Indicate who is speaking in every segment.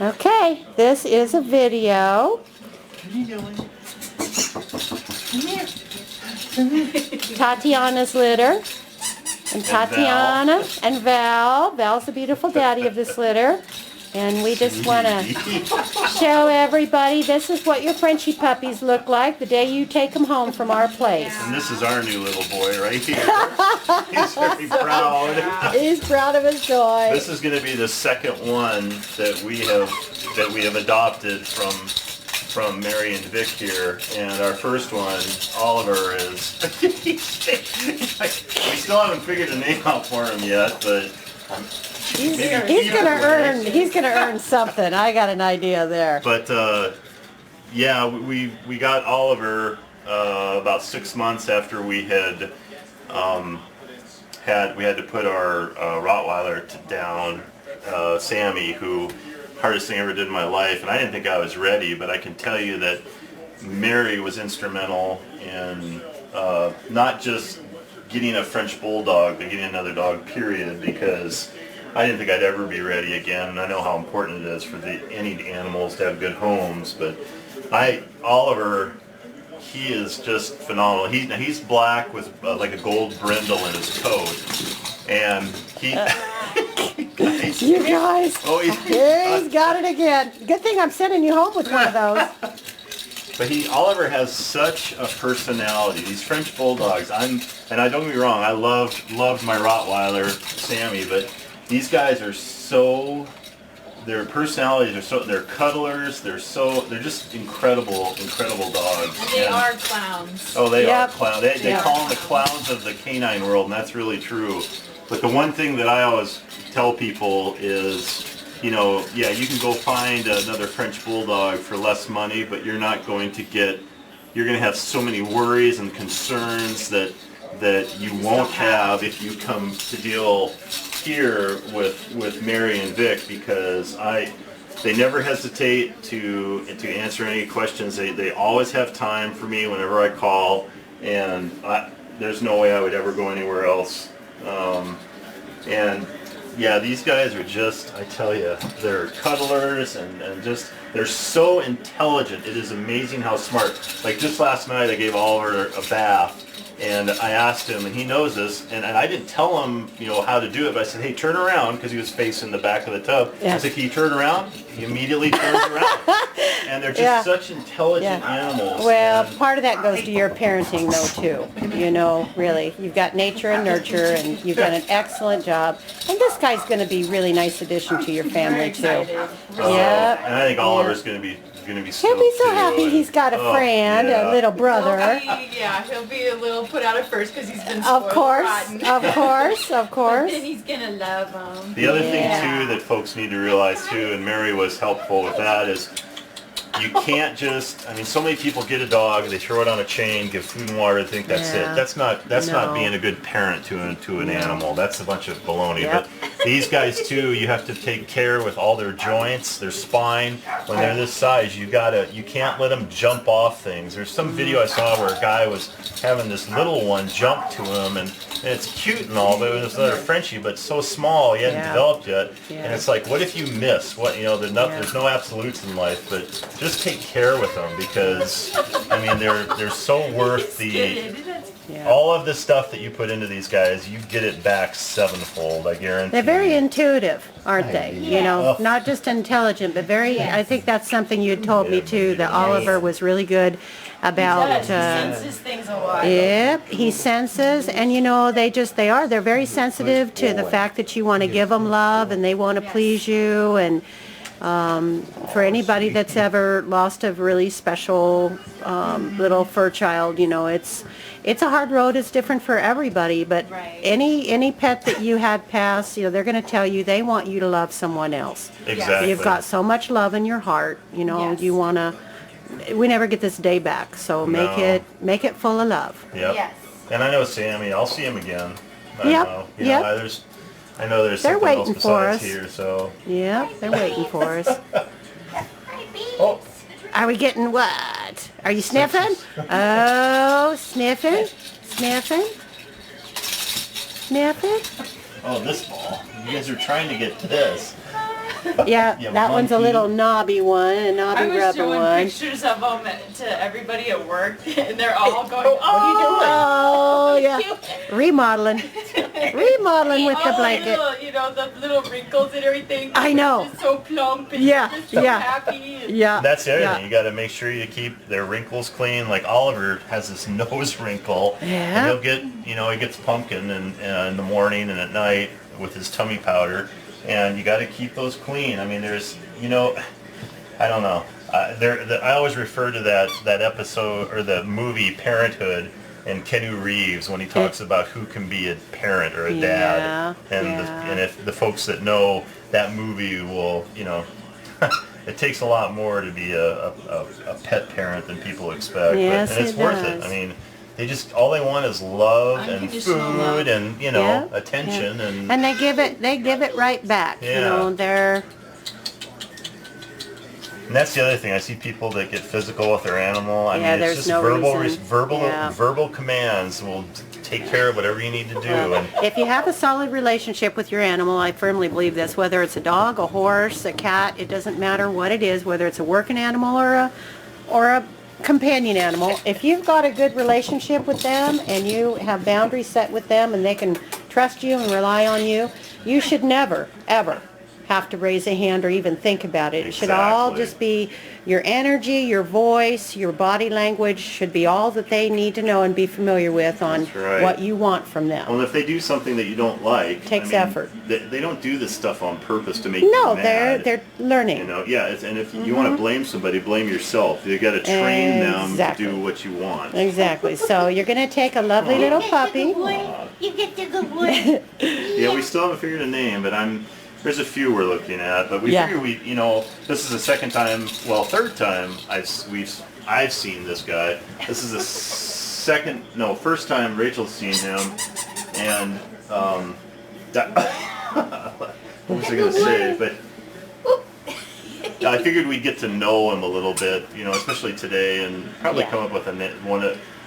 Speaker 1: Okay, this is a video.
Speaker 2: What are you doing? Come here.
Speaker 1: Tatiana's litter. And Tatiana and Val. Val's the beautiful daddy of this litter. And we just want to show everybody this is what your Frenchie puppies look like the day you take them home from our place.
Speaker 2: And this is our new little boy right here. He's very proud.
Speaker 1: He's proud of his toy.
Speaker 2: This is going to be the second one that we have adopted from Mary and Vic here, and our first one, Oliver, is. We still haven't figured a name out for him yet, but.
Speaker 1: He's gonna earn something. I got an idea there.
Speaker 2: But yeah, we got Oliver about 6 months after we had to put our Rottweiler down, Sammy, who hardest thing I ever did in my life, and I didn't think I was ready, but I can tell you that Mary was instrumental in not just getting a French Bulldog, but getting another dog, period, because I didn't think I'd ever be ready again, and I know how important it is for any animals to have good homes, but Oliver, he is just phenomenal. He's black with like a gold brindle in his coat, and he...
Speaker 1: You guys,
Speaker 2: oh,
Speaker 1: he's got it again. Good thing I'm sending you home with one of those.
Speaker 2: But Oliver has such a personality. These French Bulldogs, and I don't get me wrong, I loved my Rottweiler, Sammy, but these guys are so, their personalities are so, they're cuddlers, they're just incredible dogs.
Speaker 3: And they are clowns.
Speaker 2: Oh, they are clowns. They call them the clowns of the canine world, and that's really true. But the one thing that I always tell people is, you know, yeah, you can go find another French Bulldog for less money, but you're not going to get, you're going to have so many worries and concerns that you won't have if you come to deal here with Mary and Vic, because they never hesitate to answer any questions. They always have time for me whenever I call, and there's no way I would ever go anywhere else. And yeah, these guys are just, I tell you, they're cuddlers and just, they're so intelligent. It is amazing how smart. Like just last night I gave Oliver a bath, and I asked him, and he knows this, and I didn't tell him, you know, how to do it, but I said, hey, turn around, because he was facing the back of the tub. Yeah. I said, can you turn around? He immediately turns around. And they're just such intelligent animals.
Speaker 1: Well, part of that goes to your parenting, though, too. You know, really. You've got nature and nurture, and you've done an excellent job. And this guy's going to be a really nice addition to your family, too.
Speaker 2: Yeah. And I think Oliver's going to be
Speaker 1: He'll be so happy he's got a friend, a little brother.
Speaker 3: He'll be a little put out at first because he's been spoiled.
Speaker 1: Of course.
Speaker 3: But then he's gonna love them.
Speaker 2: The other thing too that folks need to realize too, and Mary was helpful with that, is you can't just, I mean, so many people get a dog, they throw it on a chain, give food and water, think that's it. That's not being a good parent to an animal. That's a bunch of baloney. But these guys too, you have to take care with all their joints, their spine. When they're this size, you can't let them jump off things. There's some video I saw where a guy was having this little one jump to him, and it's cute and all, but it was another Frenchie, but so small, he hadn't developed yet. And it's like, what if you miss? What, you know, there's no absolutes in life, but just take care with them, because I mean they're so worth all of the stuff that you put into these guys. You get it back sevenfold, I guarantee.
Speaker 1: They're very intuitive, aren't they? You know, not just intelligent, but very. I think that's something you had told me too. That Oliver was really good about.
Speaker 3: He senses things a lot.
Speaker 1: Yep, he senses, and you know they're very sensitive to the fact that you want to give them love and they want to please you. And for anybody that's ever lost a really special little fur child, you know, it's a hard road. It's different for everybody, but any pet that you had pass, you know, they're going to tell you they want you to love someone else.
Speaker 2: Exactly.
Speaker 1: You've got so much love in your heart, you know, you want to. We never get this day back, so make it full of love.
Speaker 2: Yep. Yes. And I know Sammy. I'll see him again. I know there's
Speaker 1: they're
Speaker 2: something else
Speaker 1: waiting for us
Speaker 2: here, so.
Speaker 1: Yeah, they're waiting for us.
Speaker 2: Oh.
Speaker 1: Are we getting what? Are you sniffing? Oh, sniffing?
Speaker 2: Oh, this ball. You guys are trying to get this.
Speaker 1: Yeah,
Speaker 2: You have
Speaker 1: that one's a
Speaker 2: monkey.
Speaker 1: little knobby one, a knobby
Speaker 3: I was
Speaker 1: rubber
Speaker 3: showing
Speaker 1: one.
Speaker 3: pictures of them to everybody at work, and they're all going,
Speaker 1: Oh, yeah.
Speaker 3: cute."
Speaker 1: Remodeling. Remodeling with the
Speaker 3: All
Speaker 1: blanket.
Speaker 3: little, you know, the little wrinkles and everything.
Speaker 1: I know.
Speaker 3: They're just so plump and
Speaker 1: Yeah,
Speaker 3: just so
Speaker 1: yeah.
Speaker 3: happy. And
Speaker 1: Yeah.
Speaker 2: That's the other
Speaker 1: yeah.
Speaker 2: thing. You got to make sure you keep their wrinkles clean. Like Oliver has this nose wrinkle,
Speaker 1: Yeah.
Speaker 2: and he'll get, he gets pumpkin in the morning and at night with his tummy powder, and you got to keep those clean. I mean, there's, I don't know. I always refer to that episode or the movie Parenthood and Keanu Reeves when he talks about who can be a parent or a dad, and if the folks that know that movie will, it takes a lot more to be a pet parent than people expect,
Speaker 1: Yes,
Speaker 2: and it's
Speaker 1: it
Speaker 2: worth
Speaker 1: does.
Speaker 2: it. I mean, all they want is love and
Speaker 3: Unconditional
Speaker 2: food
Speaker 3: love.
Speaker 2: and
Speaker 1: Yeah,
Speaker 2: attention
Speaker 1: yeah. And they give it right back.
Speaker 2: Yeah.
Speaker 1: They're
Speaker 2: And that's the other thing. I see people that get physical with their animal. I
Speaker 1: Yeah,
Speaker 2: mean,
Speaker 1: there's
Speaker 2: it's just
Speaker 1: no reason. Yeah.
Speaker 2: verbal commands will take care of whatever you need to do. And
Speaker 1: if you have a solid relationship with your animal, I firmly believe this, whether it's a dog, a horse, a cat, it doesn't matter what it is, whether it's a working animal or a companion animal. If you've got a good relationship with them and you have boundaries set with them and they can trust you and rely on you, you should never, ever have to raise a hand or even think about it. It should all
Speaker 2: Exactly.
Speaker 1: just be your energy, your voice, your body language should be all that they need to know and be familiar with on
Speaker 2: That's right.
Speaker 1: what you want from them.
Speaker 2: well, if they do something that you don't like,
Speaker 1: Takes effort.
Speaker 2: They don't do this stuff on purpose to make
Speaker 1: No,
Speaker 2: you mad.
Speaker 1: they're learning.
Speaker 2: And if you want to blame somebody, blame yourself. You got to train them
Speaker 1: Exactly.
Speaker 2: to do what you want.
Speaker 1: Exactly. So you're going to take a lovely little puppy.
Speaker 4: You get the good one.
Speaker 2: Yeah, we still haven't figured a name, but there's a few we're looking at, but we
Speaker 1: Yeah.
Speaker 2: figure this is the third time I've seen this guy. This is the first time Rachel's seen him, and what was I gonna say? But I figured we'd get to know him a little bit, especially today, and probably
Speaker 1: Yeah.
Speaker 2: come up with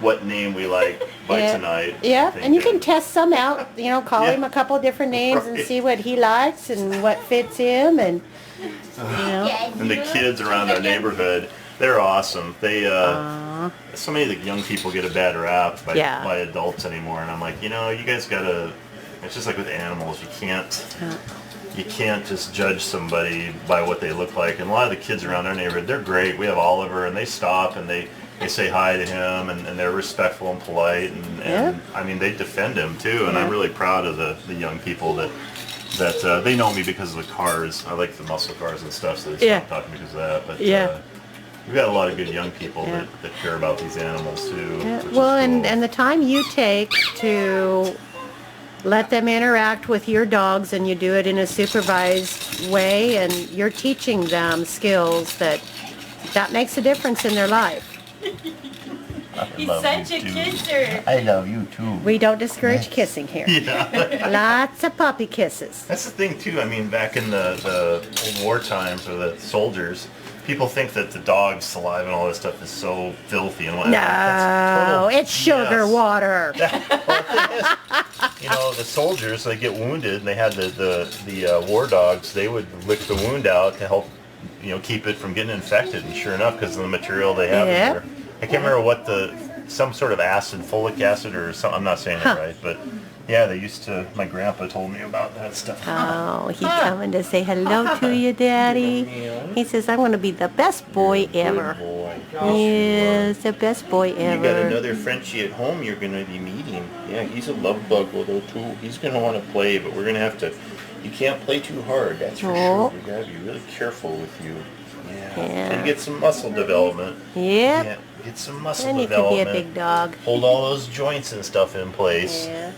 Speaker 2: what name we like by
Speaker 1: Yeah.
Speaker 2: tonight.
Speaker 1: Yeah, and you can
Speaker 2: thinking.
Speaker 1: test some out, call
Speaker 2: Yeah.
Speaker 1: him a couple different names and
Speaker 2: Right.
Speaker 1: see what he likes and what fits him and,
Speaker 2: And the kids around our neighborhood, they're awesome. They, so many of the young people get a bad rap by adults anymore, and I'm like, you guys gotta. It's just like with animals, you can't just judge somebody by what they look like. And a lot of the kids around our neighborhood, they're great. We have Oliver, and they stop and they say hi to him, and they're respectful and polite, and I mean, they defend him too. And I'm really proud of the young people that they know me because of the cars. I like the muscle cars and stuff, so they stop talking because of that. But we've got a lot of good young people that care about these animals too. Which is
Speaker 1: well,
Speaker 2: cool.
Speaker 1: and the time you take to let them interact with your dogs and you do it in a supervised way and you're teaching them skills that makes a difference in their life.
Speaker 3: He's such a kisser.
Speaker 2: I love you too.
Speaker 1: We don't discourage kissing here.
Speaker 2: Yeah.
Speaker 1: Lots of puppy kisses.
Speaker 2: That's the thing too. I mean, back in the old war times or the soldiers, people think that the dog's saliva and all this stuff is so filthy and whatnot. That's
Speaker 1: No,
Speaker 2: total
Speaker 1: it's sugar
Speaker 2: BS.
Speaker 1: water.
Speaker 2: The soldiers, they get wounded, and they had the war dogs. They would lick the wound out to help, keep it from getting infected. And sure enough, because of the material they have in
Speaker 1: Yeah.
Speaker 2: there, I can't remember what some sort of acid, folic acid, or something. I'm not saying it right, but yeah, they used to. My grandpa told me about that stuff.
Speaker 1: Oh, he's coming to say hello to you, Daddy. He says, I'm going to be the best boy ever.
Speaker 2: Good boy.
Speaker 1: Yes, the best boy
Speaker 2: You got
Speaker 1: ever.
Speaker 2: another Frenchie at home you're going to be meeting. Yeah, he's a love bug though too. He's going to want to play, but we're going to have to. You can't play too hard, that's for
Speaker 1: Oh.
Speaker 2: sure. We got to be really careful with you. Yeah.
Speaker 1: Yeah.
Speaker 2: And get some muscle development.
Speaker 1: Yep.
Speaker 2: Yeah, get some muscle
Speaker 1: And you could be
Speaker 2: development.
Speaker 1: a big dog.
Speaker 2: Hold all those joints and stuff in place.
Speaker 1: Yeah.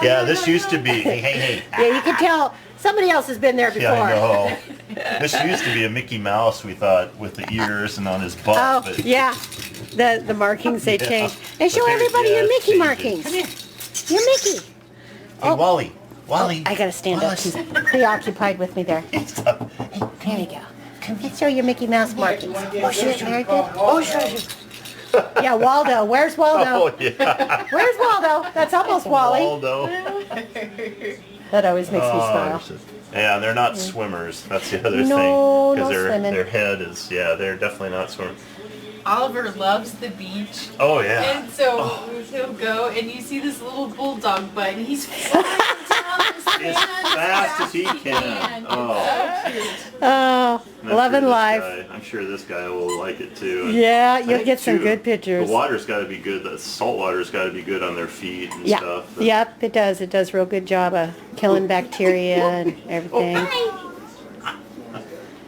Speaker 2: Yeah, this used to be. Hey.
Speaker 1: Yeah, you can tell somebody else has been there before.
Speaker 2: Yeah, I know. This used to be a Mickey Mouse, we thought, with the ears and on his butt.
Speaker 1: Oh,
Speaker 2: but
Speaker 1: yeah. The markings they
Speaker 2: Yeah.
Speaker 1: changed. And show
Speaker 2: But they're-
Speaker 1: everybody
Speaker 2: yeah,
Speaker 1: your
Speaker 2: it's
Speaker 1: Mickey
Speaker 2: changing.
Speaker 1: markings.
Speaker 2: Come here.
Speaker 1: Your Mickey.
Speaker 2: Hey, Wally. Wally.
Speaker 1: I gotta stand up. He's preoccupied with me there. There we go. Let's show your Mickey Mouse markings. Oh, sure, very good. Oh, sure. Yeah, Waldo. Where's Waldo?
Speaker 2: Oh, yeah.
Speaker 1: Where's Waldo? That's almost Wally.
Speaker 2: Waldo.
Speaker 1: That always makes me smile.
Speaker 2: Yeah, they're not swimmers. That's the other
Speaker 1: No,
Speaker 2: thing.
Speaker 1: no
Speaker 2: Because
Speaker 1: swimming.
Speaker 2: their head is, yeah, they're definitely not swimmers.
Speaker 3: Oliver loves the beach.
Speaker 2: Oh, yeah.
Speaker 3: And so he'll go and you see this little bulldog butt and he's flying down this
Speaker 2: As fast as he can. Oh.
Speaker 3: So cute.
Speaker 1: Oh,
Speaker 2: And I'm
Speaker 1: loving
Speaker 2: sure this
Speaker 1: life.
Speaker 2: I'm sure this guy will like it too. And
Speaker 1: Yeah,
Speaker 2: I
Speaker 1: you'll
Speaker 2: think,
Speaker 1: get some
Speaker 2: too,
Speaker 1: good pictures.
Speaker 2: The water's got to be good. The salt water's got to be good on their feet and
Speaker 1: Yeah,
Speaker 2: stuff.
Speaker 1: yep, it does. It does a real good job of killing bacteria and everything.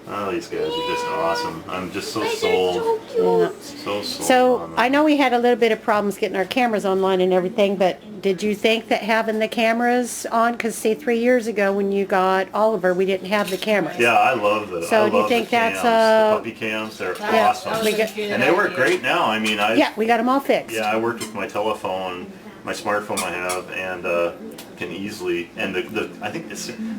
Speaker 2: Oh, these guys are just awesome. I'm just so sold.
Speaker 1: Yeah.
Speaker 2: So sold.
Speaker 1: So
Speaker 2: on them.
Speaker 1: I know we had a little bit of problems getting our cameras online and everything, but did you think that having the cameras on, because see 3 years ago when you got Oliver, we didn't have the cameras.
Speaker 2: Yeah, I love the.
Speaker 1: So
Speaker 2: I
Speaker 1: do you
Speaker 2: love
Speaker 1: think
Speaker 2: the
Speaker 1: that's,
Speaker 2: cams, the puppy cams? They're
Speaker 1: Yeah,
Speaker 2: awesome.
Speaker 1: we get-
Speaker 2: And they work great now. I mean,
Speaker 1: Yeah, we got them all fixed.
Speaker 2: Yeah, I worked with my telephone, my smartphone I have, and can easily, and I think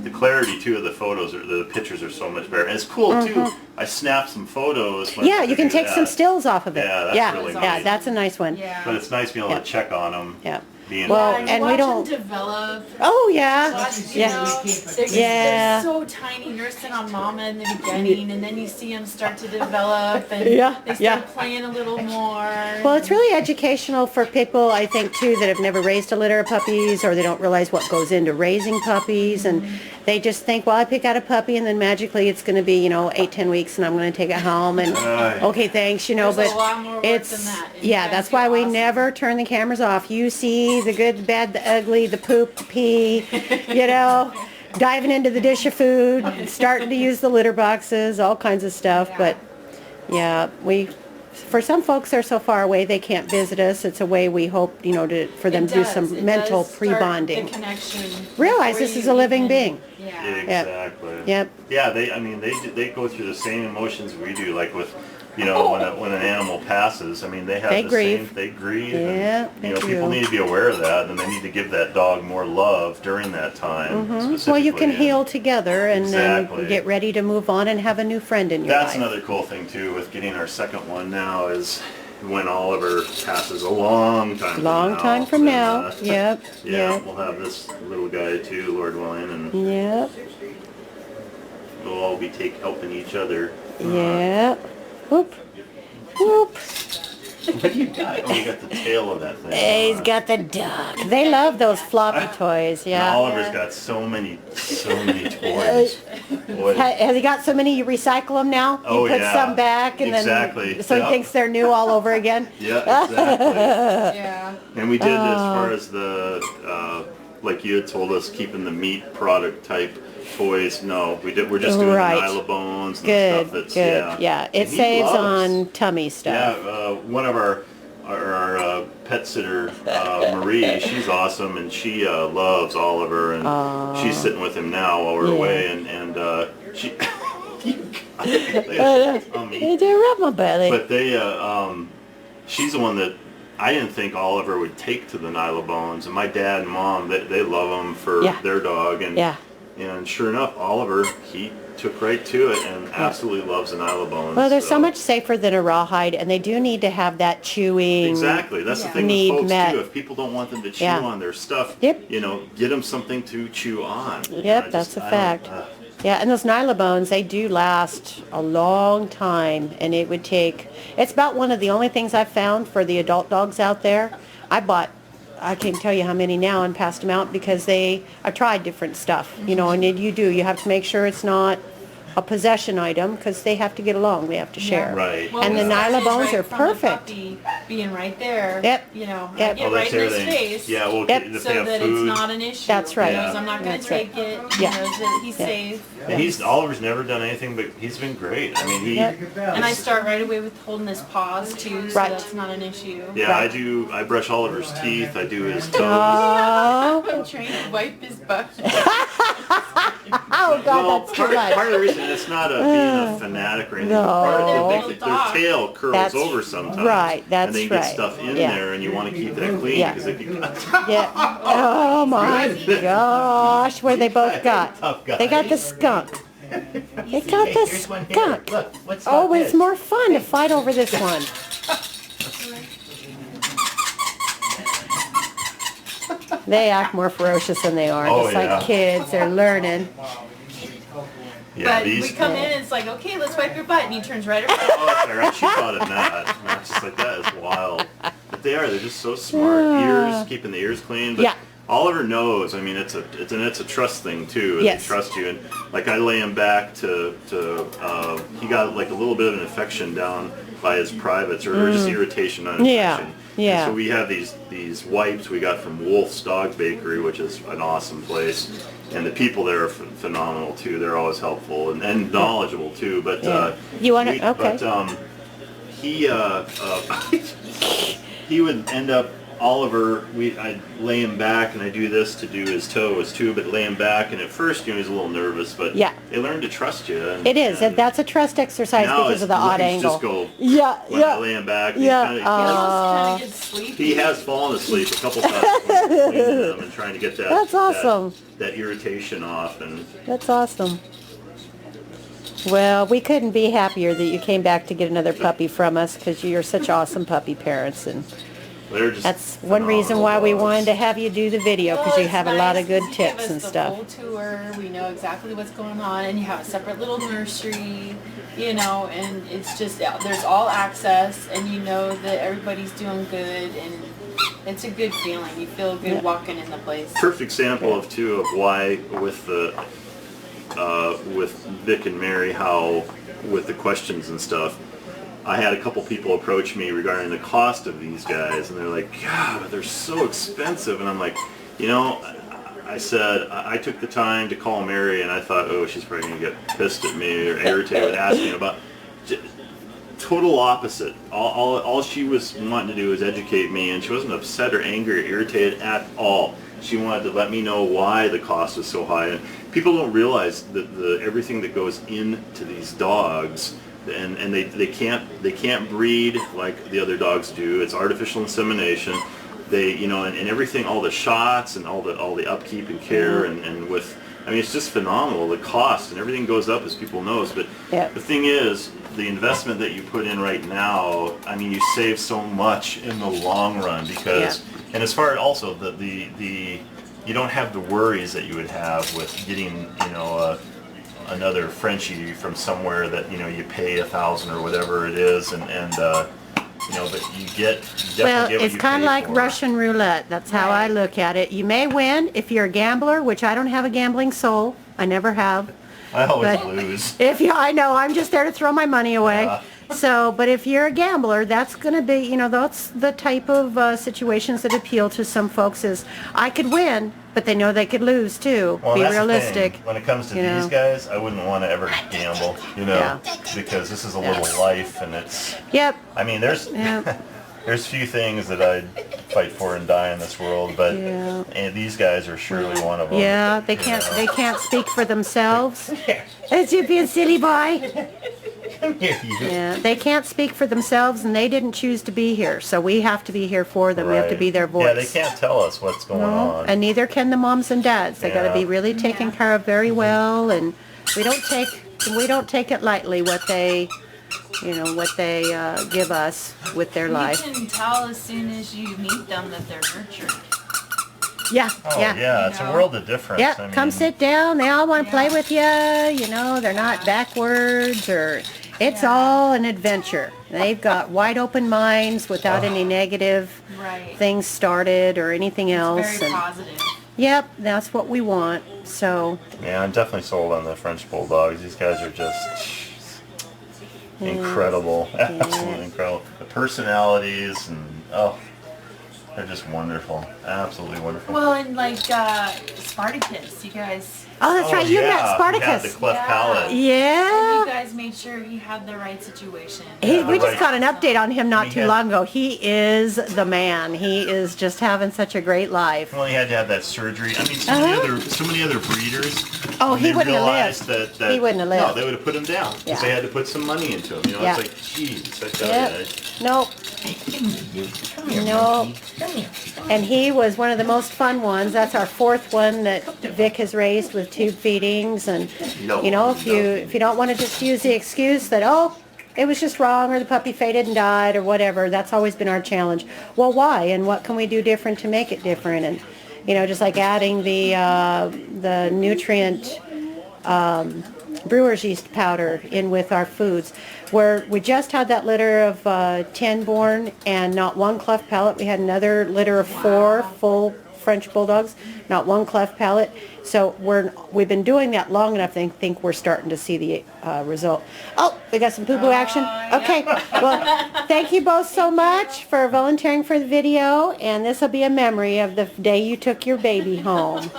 Speaker 2: the clarity too of the photos, the pictures are so much better. And it's cool too. I snapped some photos. when
Speaker 1: Yeah,
Speaker 2: I
Speaker 1: you can
Speaker 2: do
Speaker 1: take
Speaker 2: that.
Speaker 1: some stills off of it.
Speaker 2: Yeah, that's
Speaker 1: yeah,
Speaker 2: really
Speaker 1: yeah,
Speaker 2: neat.
Speaker 1: that's a nice one.
Speaker 3: Yeah.
Speaker 2: But it's nice being able
Speaker 1: Yeah.
Speaker 2: to check on them.
Speaker 1: Yeah.
Speaker 2: Being
Speaker 1: Well,
Speaker 3: Yeah, you
Speaker 1: and we
Speaker 3: watch
Speaker 1: don't-
Speaker 3: them develop.
Speaker 1: Oh yeah,
Speaker 3: Watch, you
Speaker 1: yeah.
Speaker 3: know,
Speaker 1: Yeah.
Speaker 3: they're so tiny, nursing on mama in the beginning, and then you see them start to develop, and
Speaker 1: Yeah,
Speaker 3: they start
Speaker 1: yeah.
Speaker 3: playing a little more.
Speaker 1: Well, it's really educational for people, I think, too, that have never raised a litter of puppies, or they don't realize what goes into raising puppies, and they just think, well, I pick out a puppy, and then magically it's going to be, 8-10 weeks, and I'm going to take it home, and
Speaker 2: Right.
Speaker 1: okay, thanks,
Speaker 3: There's
Speaker 1: but
Speaker 3: a lot more work
Speaker 1: it's
Speaker 3: than that, and
Speaker 1: yeah,
Speaker 3: you
Speaker 1: that's
Speaker 3: guys
Speaker 1: why
Speaker 3: do
Speaker 1: we
Speaker 3: awesome.
Speaker 1: never turn the cameras off. You see the good, the bad, the ugly, the poop, the pee, diving into the dish of food, starting to use the litter boxes, all kinds of stuff,
Speaker 3: Yeah.
Speaker 1: but yeah, for some folks they're so far away they can't visit us. It's a way we hope, for them
Speaker 3: It
Speaker 1: to do
Speaker 3: does.
Speaker 1: some
Speaker 3: It
Speaker 1: mental
Speaker 3: does start
Speaker 1: pre-bonding.
Speaker 3: the connection
Speaker 1: Realize
Speaker 3: before
Speaker 1: this is
Speaker 3: you
Speaker 1: a living
Speaker 3: even-
Speaker 1: being.
Speaker 3: Yeah.
Speaker 2: Exactly.
Speaker 1: Yep.
Speaker 2: Yeah, they go through the same emotions we do, like with, when an animal passes. I mean, they have
Speaker 1: They
Speaker 2: the
Speaker 1: grieve.
Speaker 2: same. They grieve.
Speaker 1: Yeah,
Speaker 2: and,
Speaker 1: they
Speaker 2: people
Speaker 1: do.
Speaker 2: need to be aware of that, and they need to give that dog more love during that time.
Speaker 1: Well, you can
Speaker 2: specifically,
Speaker 1: heal together and
Speaker 2: Exactly.
Speaker 1: then get ready to move on and have a new friend in your
Speaker 2: That's
Speaker 1: life.
Speaker 2: another cool thing too with getting our second one now is when Oliver passes a long time.
Speaker 1: From
Speaker 2: then,
Speaker 1: now. Yep.
Speaker 2: Yeah,
Speaker 1: Yep.
Speaker 2: we'll have this little guy too, Lord willing, and
Speaker 1: Yep.
Speaker 2: we'll all be helping each other.
Speaker 1: Yep. Whoop. Whoop.
Speaker 2: What do you got? Oh, you got the tail of that thing.
Speaker 1: He's got the duck. They love those floppy toys.
Speaker 2: And
Speaker 1: Yeah.
Speaker 2: Oliver's got so many toys. Boy.
Speaker 1: Has he got so many you recycle them now?
Speaker 2: Oh,
Speaker 1: He puts
Speaker 2: yeah.
Speaker 1: some back and
Speaker 2: Exactly.
Speaker 1: then so
Speaker 2: Yep.
Speaker 1: he thinks they're new all over again.
Speaker 2: Yeah, exactly.
Speaker 3: Yeah.
Speaker 2: And we did as
Speaker 1: Oh.
Speaker 2: far as the, like you had told us, keeping the meat product type toys. No, we're just doing
Speaker 1: Right.
Speaker 2: the Nylabones and
Speaker 1: Good,
Speaker 2: stuff that's,
Speaker 1: good. Yeah, it
Speaker 2: And he
Speaker 1: saves
Speaker 2: loves-
Speaker 1: on tummy stuff.
Speaker 2: Yeah, one of our pet sitter, Marie, she's awesome, and she loves Oliver, and she's sitting with him now while we're
Speaker 1: Yeah.
Speaker 2: away, and she, you got it. Tummy.
Speaker 1: They do rub my belly.
Speaker 2: But she's the one that I didn't think Oliver would take to the Nylabones, and my dad and mom, they love them for
Speaker 1: Yeah.
Speaker 2: their dog, and
Speaker 1: Yeah.
Speaker 2: and sure enough, Oliver, he took right to it and absolutely loves the Nylabones.
Speaker 1: Well, they're so much safer than a rawhide, and they do need to have that chewing.
Speaker 2: Exactly. That's the
Speaker 3: Yeah.
Speaker 2: thing
Speaker 1: Need
Speaker 2: with folks
Speaker 1: met.
Speaker 2: too. If people don't want them to chew
Speaker 1: Yeah.
Speaker 2: on their stuff,
Speaker 1: Yep.
Speaker 2: get them something to chew on.
Speaker 1: Yep, that's a fact. Yeah, and those Nylabones, they do last a long time, and it's about one of the only things I've found for the adult dogs out there. I can't tell you how many now and passed them out because I've tried different stuff, and you have to make sure it's not a possession item because they have to get along, they have to share.
Speaker 2: Right.
Speaker 3: Well,
Speaker 1: And
Speaker 3: we
Speaker 1: the
Speaker 3: started
Speaker 1: Nylabones
Speaker 3: right
Speaker 1: are
Speaker 3: from the
Speaker 1: perfect.
Speaker 3: puppy being right there.
Speaker 1: Yep.
Speaker 3: Yep.
Speaker 1: Yep.
Speaker 3: Get
Speaker 2: Oh,
Speaker 3: right
Speaker 2: that's
Speaker 3: in his
Speaker 2: everything.
Speaker 3: face.
Speaker 2: Yeah, well,
Speaker 1: Yep.
Speaker 2: if
Speaker 3: So
Speaker 2: they have
Speaker 3: that
Speaker 2: food.
Speaker 3: it's not an issue.
Speaker 1: That's right.
Speaker 3: He knows
Speaker 2: Yeah.
Speaker 3: I'm not going
Speaker 1: That's
Speaker 3: to
Speaker 1: right.
Speaker 3: take it.
Speaker 1: Yeah.
Speaker 3: He knows that he's
Speaker 1: Yeah.
Speaker 3: safe.
Speaker 2: And Oliver's never done anything, but he's been great. I mean,
Speaker 1: Yep.
Speaker 3: And I start right away with holding his paws too, so
Speaker 1: Right.
Speaker 3: that's not an issue.
Speaker 2: Yeah,
Speaker 1: Right.
Speaker 2: I brush Oliver's teeth. I do his toes.
Speaker 1: Oh,
Speaker 3: I'm trained to wipe his butt.
Speaker 1: oh God,
Speaker 2: Well,
Speaker 1: that's too much.
Speaker 2: part of the reason it's not being a fanatic or anything.
Speaker 1: No.
Speaker 2: Part of
Speaker 3: They're
Speaker 2: their
Speaker 3: little dogs.
Speaker 2: tail curls
Speaker 1: That's
Speaker 2: over sometimes.
Speaker 1: right, that's
Speaker 2: And they get
Speaker 1: right.
Speaker 2: stuff in
Speaker 1: Yeah.
Speaker 2: there, and you want to keep that clean
Speaker 1: Yeah.
Speaker 2: because if you
Speaker 1: Yeah. Oh my gosh, what they both got?
Speaker 2: Tough guy.
Speaker 1: They got the skunk. They got the
Speaker 5: Here's one here.
Speaker 1: skunk.
Speaker 5: Look, what's
Speaker 1: Oh,
Speaker 5: not
Speaker 1: it's
Speaker 5: this?
Speaker 1: more fun to fight over this one. They act more ferocious than they are.
Speaker 2: Oh,
Speaker 1: Just
Speaker 2: yeah.
Speaker 1: like kids, they're learning.
Speaker 2: Yeah,
Speaker 3: but we come in and it's like, okay, let's wipe your butt, and he turns right around.
Speaker 2: Oh, that's all right. She thought of that. And that's just like, that is wild. But they're just so smart. Ears, keeping the ears clean. But
Speaker 1: Yeah.
Speaker 2: Oliver knows. I mean, it's a trust thing too.
Speaker 1: Yes.
Speaker 2: They trust you. And like I lay him back to he got like a little bit of an infection down by his privates, or just irritation, not infection.
Speaker 1: Yeah.
Speaker 2: And so we have these wipes we got from Wolf's Dog Bakery, which is an awesome place. And the people there are phenomenal too. They're always helpful and knowledgeable too. But
Speaker 1: You want to? Okay.
Speaker 2: But he he would end up, Oliver, I'd lay him back and I do this to do his toes too, but lay him back, and at first he's a little nervous, but
Speaker 1: Yeah.
Speaker 2: they learn to trust you. And,
Speaker 1: It is.
Speaker 2: and
Speaker 1: That's a trust exercise
Speaker 2: now
Speaker 1: because of the odd
Speaker 2: legs
Speaker 1: angle.
Speaker 2: just go
Speaker 1: Yeah.
Speaker 2: when I lay him back. and
Speaker 1: Yeah.
Speaker 2: He,
Speaker 3: He almost kind of gets sleepy.
Speaker 2: he has fallen asleep a couple times cleaning them and trying to get that.
Speaker 1: That's awesome.
Speaker 2: That irritation off, and
Speaker 1: That's awesome. Well, we couldn't be happier that you came back to get another puppy from us, because you're such awesome puppy parents, and
Speaker 2: they're just.
Speaker 1: that's one reason why we wanted to have you do the video, because
Speaker 3: Well,
Speaker 1: you
Speaker 3: it's
Speaker 1: have a lot of
Speaker 3: nice
Speaker 1: good
Speaker 3: 'cause you give
Speaker 1: tips
Speaker 3: us
Speaker 1: and
Speaker 3: the
Speaker 1: stuff.
Speaker 3: full tour. We know exactly what's going on, and you have a separate little nursery, you know, and it's just, there's all access, and you know that everybody's doing good, and it's a good feeling. You feel good walking in the place.
Speaker 2: Perfect example of why with Vic and Mary, how with the questions and stuff, I had a couple people approach me regarding the cost of these guys, and they're like, God, but they're so expensive. And I'm like, I said, I took the time to call Mary, and I thought, oh, she's probably going to get pissed at me or irritated with asking about. Total opposite. All she was wanting to do was educate me, and she wasn't upset or angry or irritated at all. She wanted to let me know why the cost was so high. And people don't realize that everything that goes into these dogs, and they can't breed like the other dogs do. It's artificial insemination. They and everything, all the shots and all the upkeep and care, and with, I mean, it's just phenomenal, the cost, and everything goes up, as people knows. But the thing is, the investment that you put in right now, I mean, you save so much in the long run, because and as far as also the you don't have the worries that you would have with getting another Frenchie from somewhere that you pay $1,000 or whatever it is, and but you definitely
Speaker 1: Well,
Speaker 2: get what
Speaker 1: it's
Speaker 2: you
Speaker 1: kind of
Speaker 2: pay
Speaker 1: like
Speaker 2: for.
Speaker 1: Russian roulette. That's how I look at it. You may win if you're a gambler, which I don't have a gambling soul. I never have.
Speaker 2: I always
Speaker 1: But
Speaker 2: lose.
Speaker 1: I know, I'm just there to throw my money away.
Speaker 2: Yeah.
Speaker 1: So, but if you're a gambler, that's going to be, that's the type of situations that appeal to some folks is, I could win, but they know they could lose too.
Speaker 2: Well,
Speaker 1: be
Speaker 2: that's
Speaker 1: realistic.
Speaker 2: The thing. When it comes to
Speaker 1: you know.
Speaker 2: these guys, I wouldn't want to ever gamble,
Speaker 1: Yeah.
Speaker 2: because this is a little life, and it's.
Speaker 1: Yep.
Speaker 2: I mean, there's there's few things that I'd fight for and die in this world, but and these guys are surely one of them.
Speaker 1: Yeah, they can't speak for themselves. As you being silly boy. Yeah, they can't speak for themselves, and they didn't choose to be here, so we have to be here for them. We have to
Speaker 2: Right.
Speaker 1: be their voice.
Speaker 2: Yeah, they can't tell us what's going on.
Speaker 1: And neither can the moms and dads. They got to
Speaker 2: Yeah.
Speaker 1: be really taken care of very well, and we don't take it lightly what they give us with their life.
Speaker 3: You can tell as soon as you meet them that they're nurtured.
Speaker 1: Yeah,
Speaker 2: Oh
Speaker 1: yeah.
Speaker 2: yeah, it's a world of difference.
Speaker 1: Yeah,
Speaker 2: I mean,
Speaker 1: come sit down. They all want to play with you. They're not backwards, or it's all an adventure. They've got wide open minds without any negative things started or anything else.
Speaker 3: Very positive.
Speaker 1: Yep, that's what we want. So
Speaker 2: Yeah, I'm definitely sold on the French Bulldogs. These guys are just incredible, absolutely incredible. The personalities and they're just wonderful, absolutely wonderful.
Speaker 3: Well, and like Spartacus, you guys.
Speaker 1: Oh, that's right. You met
Speaker 2: He had
Speaker 1: Spartacus.
Speaker 2: the cleft palate.
Speaker 1: Yeah.
Speaker 3: You guys made sure he had the right situation.
Speaker 1: We just
Speaker 2: Right.
Speaker 1: got an update on him not
Speaker 2: He
Speaker 1: too
Speaker 2: had-
Speaker 1: long ago. He is the man. He is just having such a great life.
Speaker 2: Well, he had to have that surgery. I mean, so many other breeders.
Speaker 1: Oh,
Speaker 2: when
Speaker 1: he
Speaker 2: they
Speaker 1: wouldn't have
Speaker 2: realized
Speaker 1: lived.
Speaker 2: That
Speaker 1: He wouldn't have
Speaker 2: No,
Speaker 1: lived.
Speaker 2: they would have put him down because
Speaker 1: Yeah.
Speaker 2: they had to put some money into him.
Speaker 1: Yeah.
Speaker 2: It's like, geez, I tell
Speaker 1: Yep.
Speaker 2: you.
Speaker 1: Nope. No. And he was one of the most fun ones. That's our fourth one that Vic has raised with tube feedings. And if you don't want to just use the excuse that it was just wrong, or the puppy faded and died, or whatever, that's always been our challenge. Well, why, and what can we do different to make it different? And just like adding the nutrient brewer's yeast powder in with our foods. Where we just had that litter of 10 born and not one cleft palate. We had another litter of 4 full French Bulldogs, not one cleft palate. So we've been doing that long enough to think we're starting to see the result. Oh, we got some poo-poo action. Okay, well, thank you both so much for volunteering for the video, and this will be a memory of the day you took your baby home.